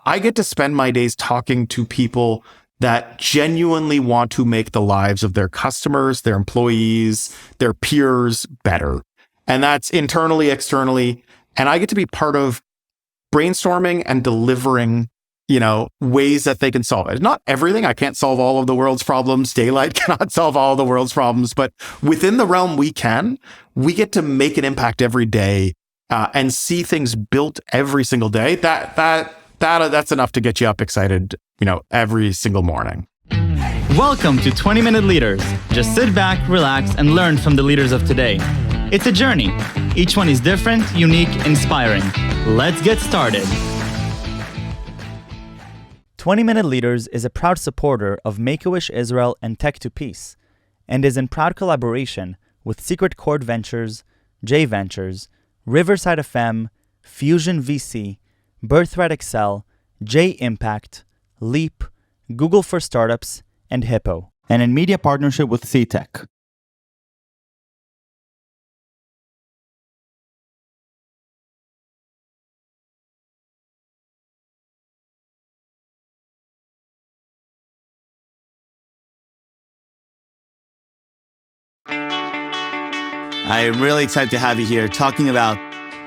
I get to spend my days talking to people that genuinely want to make the lives of their customers, their employees, their peers better. And that's internally, externally. And I get to be part of brainstorming and delivering, ways that they can solve it. Not everything. I can't solve all of the world's problems. Daylight cannot solve all of the world's problems, but within the realm we get to make an impact every day and see things built every single day. That's enough to get you up excited, every single morning. Welcome to 20-Minute Leaders. Just sit back, relax, and learn from the leaders of today. It's a journey. Each one is different, unique, inspiring. Let's get started. 20-Minute Leaders is a proud supporter of Make-A-Wish Israel and Tech to Peace, and is in proud collaboration with Secret Chord Ventures, J Ventures, Riverside FM, Fusion VC, Birthright Excel, J Impact, Leap, Google for Startups, and Hippo, and in media partnership with C-Tech. I'm really excited to have you here talking about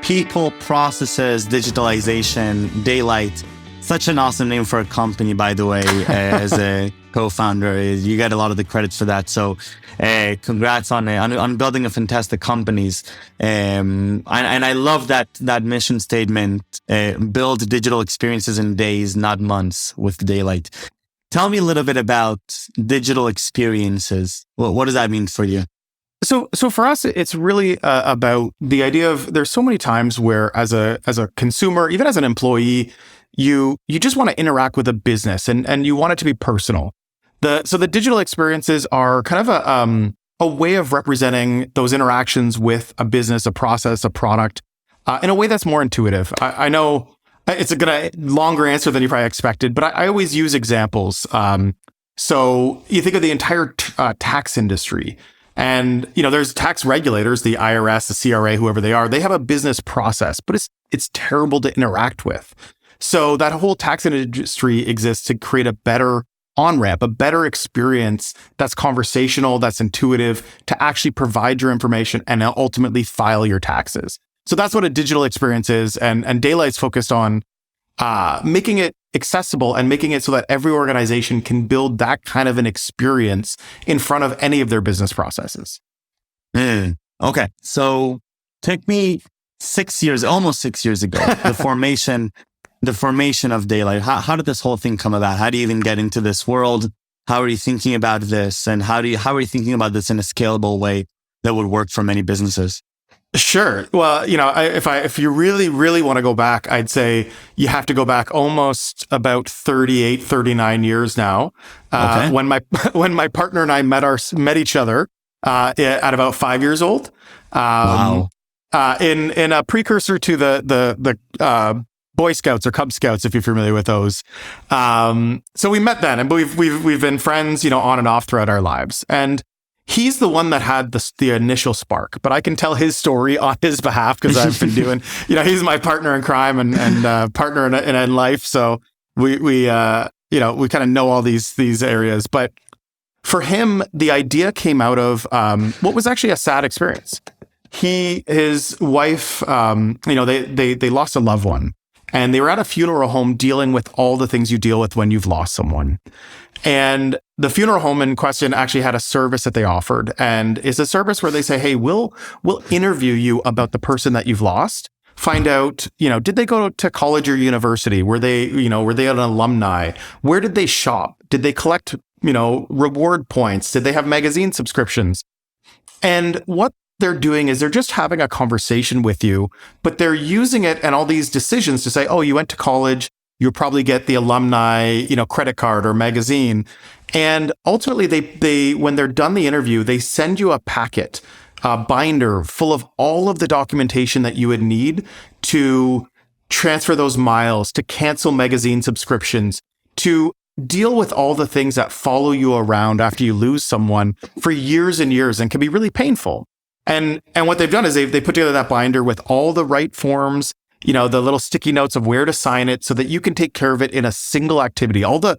people, processes, digitalization, Daylight. Such an awesome name for a company, by the way, as a co-founder. You get a lot of the credits for that. So congrats on building a fantastic companies. And I love that mission statement, build digital experiences in days, not months with Daylight. Tell me a little bit about digital experiences. What does that mean for you? So for us, it's really about the idea of there's so many times where as a consumer, even as an employee, you just want to interact with a business and you want it to be personal. So the digital experiences are kind of a way of representing those interactions with a business, a process, a product in a way that's more intuitive. I know it's a longer answer than you probably expected, but I always use examples. So you think of the entire tax industry. And, there's tax regulators, the IRS, the CRA, whoever they are, they have a business process, but it's terrible to interact with. So that whole tax industry exists to create a better on-ramp, a better experience that's conversational, that's intuitive, to actually provide your information and ultimately file your taxes. So that's what a digital experience is. And Daylight's focused on making it accessible and making it so that every organization can build that kind of an experience in front of any of their business processes. Okay. So took me almost 6 years ago, the formation of Daylight. How did this whole thing come about? How do you even get into this world? How are you thinking about this? And how are you thinking about this in a scalable way that would work for many businesses? Sure. Well, if you really, really want to go back, I'd say you have to go back almost about 38, 39 years now. Okay. When my partner and I met each other at about 5 years old. Wow. In a precursor to the Boy Scouts or Cub Scouts, if you're familiar with those. So we met then, and we've been friends, on and off throughout our lives. And he's the one that had the initial spark, but I can tell his story on his behalf because I've been doing, he's my partner in crime and partner in life. So we kind of know all these areas. But for him, the idea came out of what was actually a sad experience. His wife, they lost a loved one, and they were at a funeral home dealing with all the things you deal with when you've lost someone. And the funeral home in question actually had a service that they offered, and it's a service where they say, "Hey, we'll interview you about the person that you've lost. Find out, did they go to college or university? Were they an alumni? Where did they shop? Did they collect, reward points? Did they have magazine subscriptions?" And what they're doing is they're just having a conversation with you, but they're using it and all these decisions to say, "Oh, you went to college. You'll probably get the alumni, credit card or magazine." And ultimately, they when they're done the interview, they send you a packet, a binder full of all of the documentation that you would need to transfer those miles, to cancel magazine subscriptions, to deal with all the things that follow you around after you lose someone for years and years and can be really painful. And what they've done is they put together that binder with all the right forms. the little sticky notes of where to sign it so that you can take care of it in a single activity. All the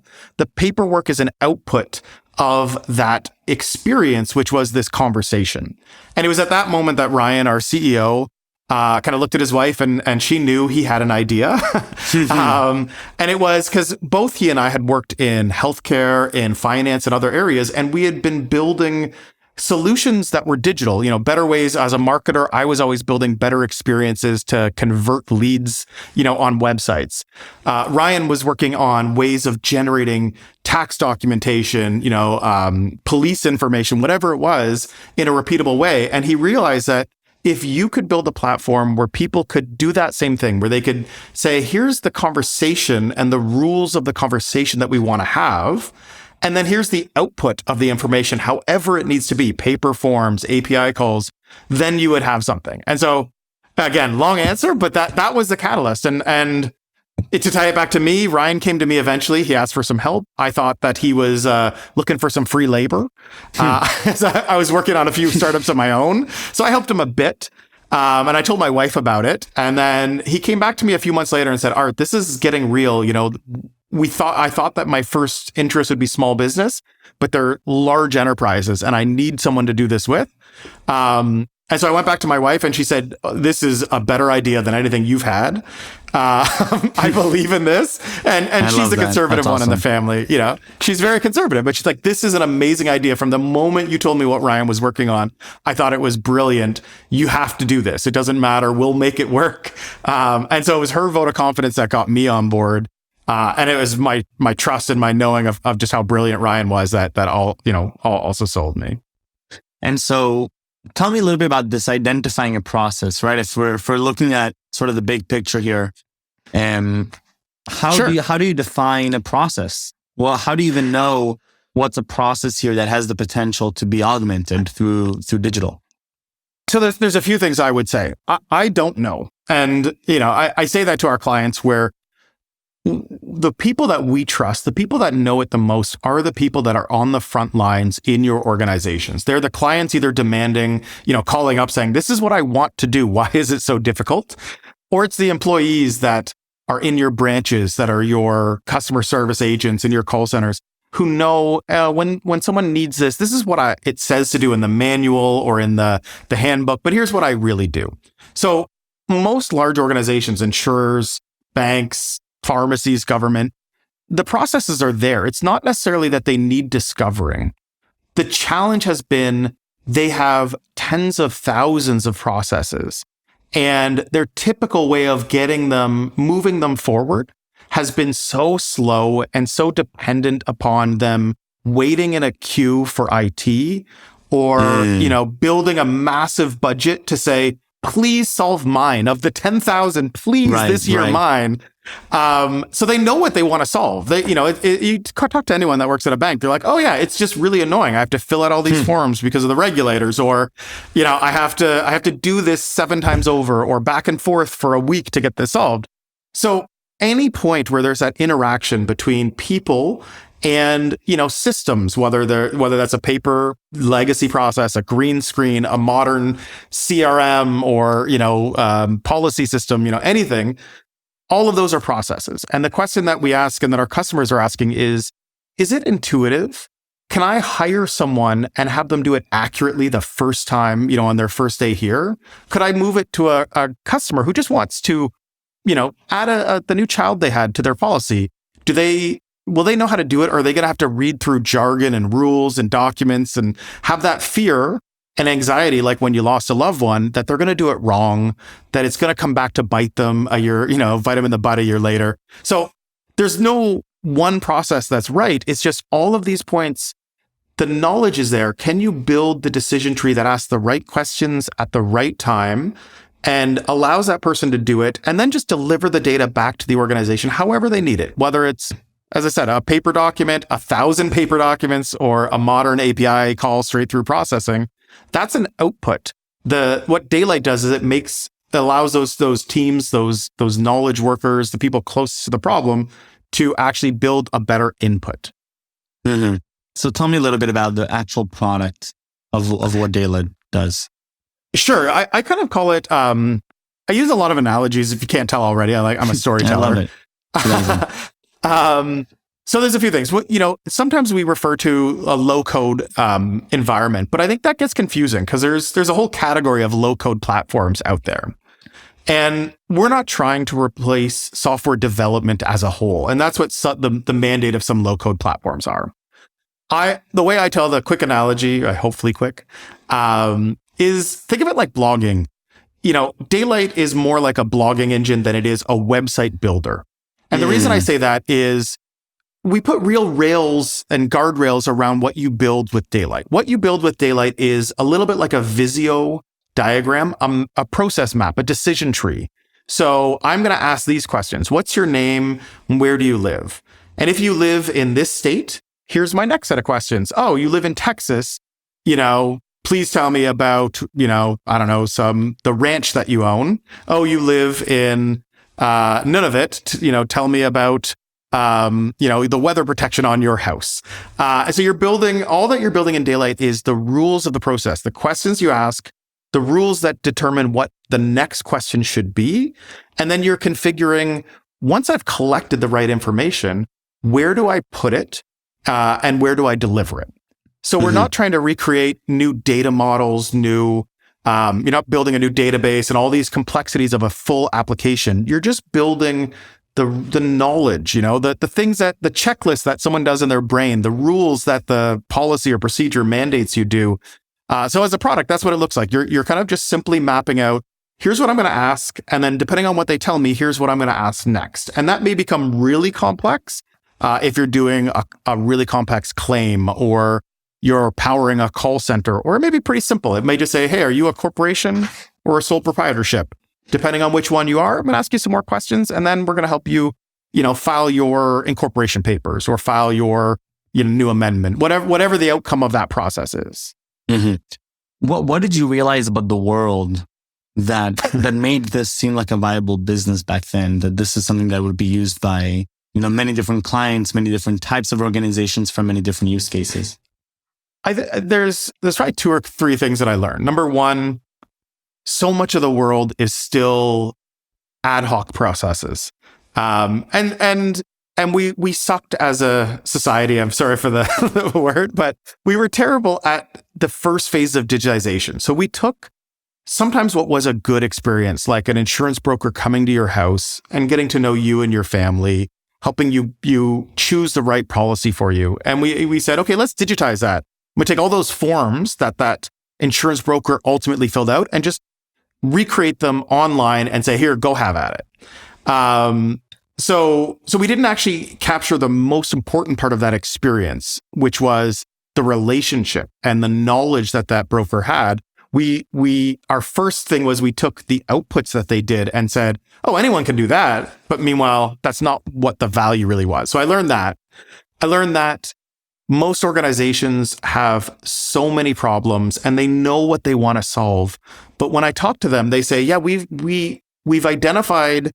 paperwork is an output of that experience, which was this conversation. And it was at that moment that Ryan, our CEO, kind of looked at his wife and she knew he had an idea. And it was because both he and I had worked in healthcare, in finance, and other areas, and we had been building solutions that were digital, better ways. As a marketer, I was always building better experiences to convert leads, on websites. Ryan was working on ways of generating tax documentation, police information, whatever it was, in a repeatable way. And he realized that if you could build a platform where people could do that same thing, where they could say, here's the conversation and the rules of the conversation that we want to have, and then here's the output of the information, however it needs to be, paper forms, API calls, then you would have something. And so, again, long answer, but that was the catalyst. And to tie it back to me, Ryan came to me eventually. He asked for some help. I thought that he was looking for some free labor. I was working on a few startups of my own. So I helped him a bit. And I told my wife about it. And then he came back to me a few months later and said, Art, this is getting real. I thought that my first interest would be small business, but they're large enterprises and I need someone to do this with. And so I went back to my wife and she said, this is a better idea than anything you've had. I believe in this. And she's the conservative one in the family. She's very conservative, but she's like, this is an amazing idea. From the moment you told me what Ryan was working on, I thought it was brilliant. You have to do this. It doesn't matter. We'll make it work. And so it was her vote of confidence that got me on board. And it was my trust and my knowing of just how brilliant Ryan was that all also sold me. And so tell me a little bit about this identifying a process, right? If we're looking at sort of the big picture here, how do you define a process? Well, how do you even know what's a process here that has the potential to be augmented through digital? So there's a few things I would say. I don't know. And, I say that to our clients where the people that we trust, the people that know it the most are the people that are on the front lines in your organizations. They're the clients either demanding, calling up saying, this is what I want to do. Why is it so difficult? Or it's the employees that are in your branches, that are your customer service agents in your call centers who know when someone needs this is what it says to do in the manual or in the handbook, but here's what I really do. So most large organizations, insurers, banks, pharmacies, government, the processes are there. It's not necessarily that they need discovering. The challenge has been they have tens of thousands of processes, and their typical way of moving them forward has been so slow and so dependent upon them waiting in a queue for IT or, building a massive budget to say, please solve mine. Of the 10,000, please this year mine. So they know what they want to solve. You talk to anyone that works at a bank, they're like, oh yeah, it's just really annoying. I have to fill out all these forms because of the regulators, or, I have to do this 7 times over or back and forth for a week to get this solved. So any point where there's that interaction between people and, systems, whether that's a paper legacy process, a green screen, a modern CRM, or, policy system, anything, all of those are processes. And the question that we ask and that our customers are asking is it intuitive? Can I hire someone and have them do it accurately the first time, on their first day here? Could I move it to a customer who just wants to, add the new child they had to their policy? Will they know how to do it? Or are they going to have to read through jargon and rules and documents and have that fear and anxiety, like when you lost a loved one, that they're going to do it wrong, that it's going to come back to bite them a year, bite them in the butt a year later? So there's no one process that's right. It's just all of these points. The knowledge is there. Can you build the decision tree that asks the right questions at the right time and allows that person to do it, and then just deliver the data back to the organization however they need it, whether it's, as I said, a paper document, 1,000 paper documents, or a modern API call straight through processing? That's an output. What Daylight does is it allows those teams, those knowledge workers, the people closest to the problem, to actually build a better input. Mm-hmm. So tell me a little bit about the actual product of what Daylight does. Sure. I kind of call it I use a lot of analogies. If you can't tell already, I'm a storyteller. I love it. So there's a few things. Sometimes we refer to a low-code environment, but I think that gets confusing because there's a whole category of low-code platforms out there. And we're not trying to replace software development as a whole. And that's what the mandate of some low-code platforms are. The way I tell the quick analogy, hopefully quick, is think of it like blogging. Daylight is more like a blogging engine than it is a website builder. And the reason I say that is we put real rails and guardrails around what you build with Daylight. What you build with Daylight is a little bit like a Visio diagram, a process map, a decision tree. So I'm going to ask these questions. What's your name? Where do you live? And if you live in this state, here's my next set of questions. Oh, you live in Texas, please tell me about, I don't know, the ranch that you own. Oh, you live in Nunavut, tell me about, the weather protection on your house. So all that you're building in Daylight is the rules of the process, the questions you ask, the rules that determine what the next question should be. And then you're configuring, once I've collected the right information, where do I put it? And where do I deliver it? So we're not trying to recreate new data models, you're not building a new database and all these complexities of a full application. You're just building the knowledge, the things that the checklist that someone does in their brain, the rules that the policy or procedure mandates you do. So as a product, that's what it looks like. You're kind of just simply mapping out, here's what I'm going to ask. And then depending on what they tell me, here's what I'm going to ask next. And that may become really complex if you're doing a really complex claim or you're powering a call center, or it may be pretty simple. It may just say, hey, are you a corporation or a sole proprietorship? Depending on which one you are, I'm going to ask you some more questions, and then we're going to help you, file your incorporation papers or file your new amendment, whatever the outcome of that process is. Mm-hmm. What did you realize about the world that made this seem like a viable business back then? That this is something that would be used by many different clients, many different types of organizations for many different use cases. There's probably 2 or 3 things that I learned. Number one, so much of the world is still ad hoc processes, and we sucked as a society. I'm sorry for the word, but we were terrible at the first phase of digitization. So we took sometimes what was a good experience, like an insurance broker coming to your house and getting to know you and your family, helping you choose the right policy for you, and we said, okay, let's digitize that. We take all those forms that insurance broker ultimately filled out and just recreate them online and say, here, go have at it. So we didn't actually capture the most important part of that experience, which was the relationship and the knowledge that broker had. Our first thing was we took the outputs that they did and said, oh, anyone can do that. But meanwhile, that's not what the value really was. So I learned that. Most organizations have so many problems and they know what they want to solve. But when I talk to them, they say, yeah, we've identified,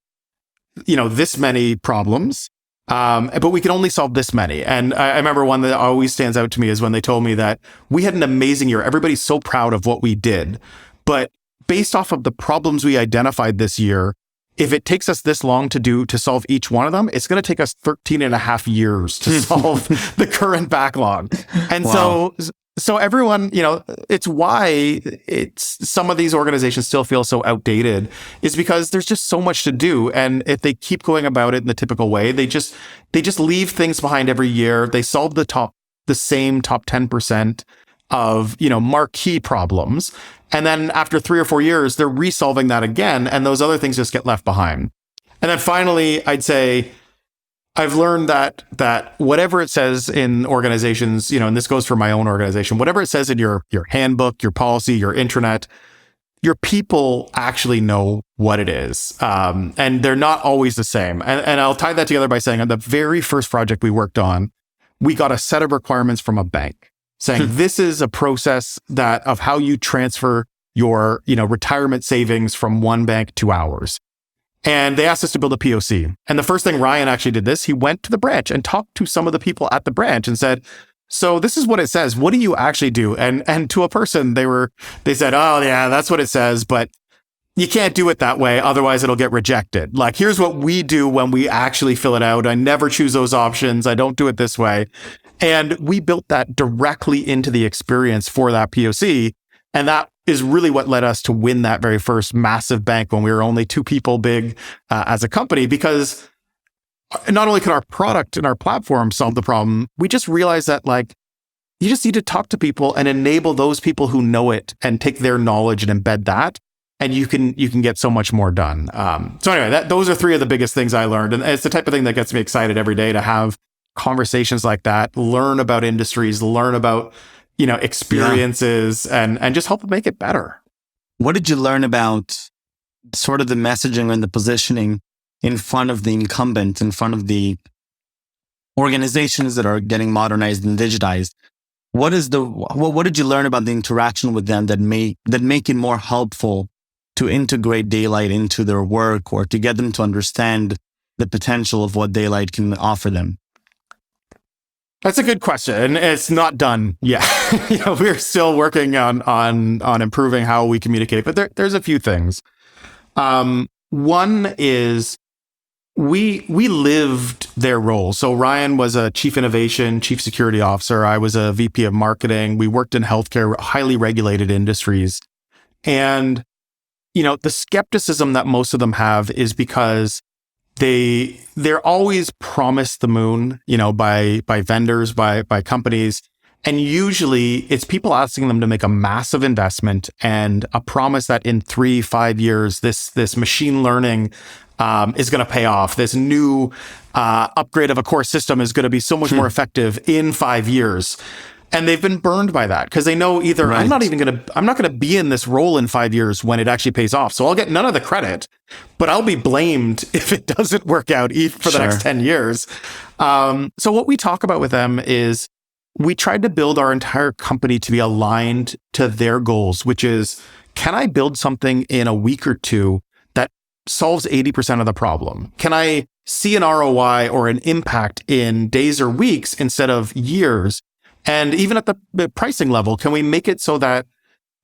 this many problems, but we can only solve this many. And I remember one that always stands out to me is when they told me that we had an amazing year. Everybody's so proud of what we did. But based off of the problems we identified this year, if it takes us this long to solve each one of them, it's going to take us 13 and a half years to solve the current backlog. And wow. So everyone, it's why some of these organizations still feel so outdated is because there's just so much to do. And if they keep going about it in the typical way, they just leave things behind every year. They solve the same top 10% of, marquee problems. And then after 3 or 4 years, they're resolving that again. And those other things just get left behind. And then finally, I'd say I've learned that whatever it says in organizations, and this goes for my own organization, whatever it says in your handbook, your policy, your intranet, your people actually know what it is. And they're not always the same. And I'll tie that together by saying on the very first project we worked on, we got a set of requirements from a bank saying this is a process of how you transfer your, retirement savings from one bank to ours. And they asked us to build a POC. And the first thing Ryan actually did he went to the branch and talked to some of the people at the branch and said, so this is what it says. What do you actually do? And to a person, they said, oh yeah, that's what it says. But you can't do it that way. Otherwise it'll get rejected. Like, here's what we do when we actually fill it out. I never choose those options. I don't do it this way. And we built that directly into the experience for that POC. And that is really what led us to win that very first massive bank when we were only 2 people big as a company, because not only could our product and our platform solve the problem, we just realized that, like, you just need to talk to people and enable those people who know it and take their knowledge and embed that. And you can get so much more done. So anyway, those are 3 of the biggest things I learned. And it's the type of thing that gets me excited every day to have conversations like that, learn about industries, learn about, experiences, and just help make it better. What did you learn about sort of the messaging and the positioning in front of the incumbent, in front of the organizations that are getting modernized and digitized? What did you learn about the interaction with them that make it more helpful to integrate Daylight into their work, or to get them to understand the potential of what Daylight can offer them? That's a good question. It's not done yet. We're still working on improving how we communicate, but there's a few things. One is we lived their role. So Ryan was a chief innovation, chief security officer. I was a VP of marketing. We worked in healthcare, highly regulated industries. And, the skepticism that most of them have is because they're always promised the moon, by vendors, by companies. And usually it's people asking them to make a massive investment and a promise that in 3-5 years, this machine learning is going to pay off. This new upgrade of a core system is going to be so much more effective in 5 years. And they've been burned by that because they know either Right. I'm not going to be in this role in 5 years when it actually pays off. So I'll get none of the credit, but I'll be blamed if it doesn't work out for the next 10 years. So what we talk about with them is we tried to build our entire company to be aligned to their goals, which is, can I build something in a week or 2 that solves 80% of the problem? Can I see an ROI or an impact in days or weeks instead of years? And even at the pricing level, can we make it so that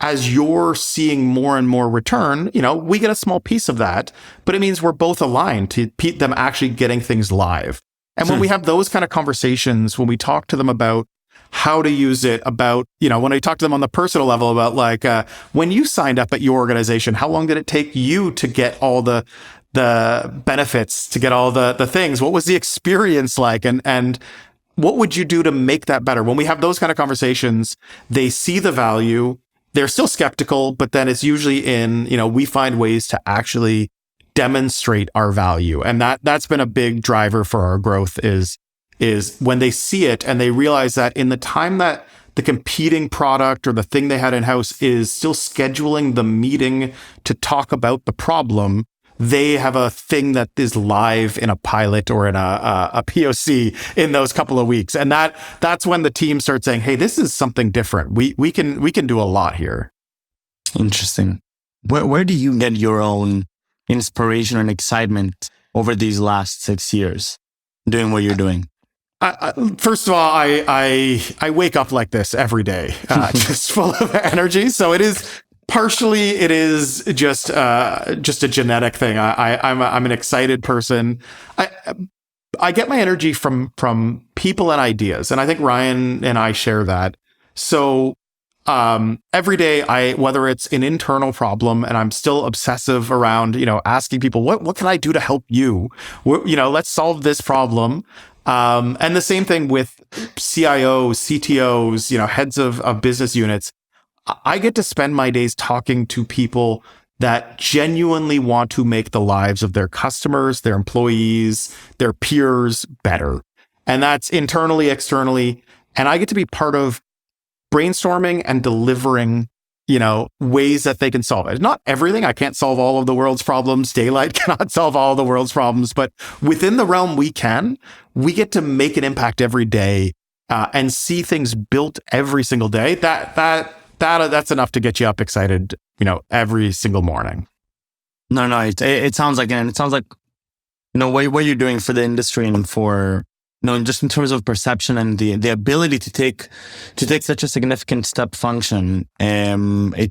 as you're seeing more and more return, we get a small piece of that, but it means we're both aligned to them actually getting things live. And when we have those kind of conversations, when we talk to them about how to use it, about, when I talk to them on the personal level about, like, when you signed up at your organization, how long did it take you to get all the benefits, to get all the things? What was the experience like? And what would you do to make that better? When we have those kind of conversations, they see the value. They're still skeptical, but then it's usually we find ways to actually demonstrate our value. And that's been a big driver for our growth is when they see it and they realize that in the time that the competing product or the thing they had in-house is still scheduling the meeting to talk about the problem, they have a thing that is live in a pilot or in a POC in those couple of weeks. And that's when the team starts saying, hey, this is something different. We can do a lot here. Interesting. Where do you get your own inspiration and excitement over these last 6 years doing what you're doing? First of all, I wake up like this every day, just full of energy. So it is just a genetic thing. I'm an excited person. I get my energy from people and ideas, and I think Ryan and I share that. So every day, whether it's an internal problem, and I'm still obsessive around asking people what can I do to help you? Let's solve this problem. And the same thing with CIOs, CTOs, heads of business units. I get to spend my days talking to people that genuinely want to make the lives of their customers, their employees, their peers better. And that's internally, externally. And I get to be part of brainstorming and delivering, ways that they can solve it. Not everything. I can't solve all of the world's problems. Daylight cannot solve all the world's problems, but within the realm we get to make an impact every day and see things built every single day. That's enough to get you up excited, every single morning. No, it sounds like what you're doing for the industry and for just in terms of perception and the ability to take such a significant step function. I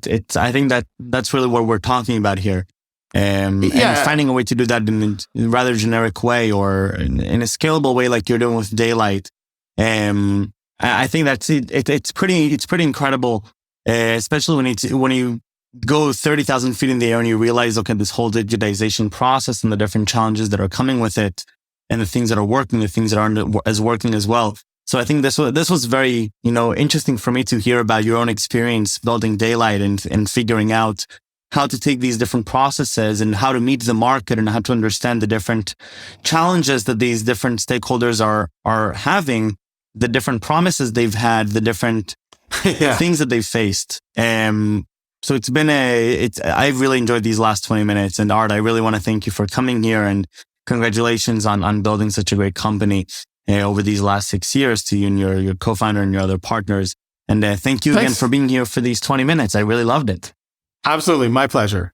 think that's really what we're talking about here. And finding a way to do that in a rather generic way or in a scalable way, like you're doing with Daylight. I think that's it. It's pretty incredible, especially when you go 30,000 feet in the air and you realize, okay, this whole digitization process and the different challenges that are coming with it, and the things that are working, the things that aren't as working as well. So I think this was very, interesting for me to hear about your own experience building Daylight and figuring out how to take these different processes and how to meet the market and how to understand the different challenges that these different stakeholders are having, the different promises they've had, the different things that they've faced. So I've really enjoyed these last 20 minutes. And Art, I really want to thank you for coming here, and congratulations on building such a great company over these last 6 years, to you and your co-founder and your other partners. And thank you again for being here for these 20 minutes. I really loved it. Absolutely. My pleasure.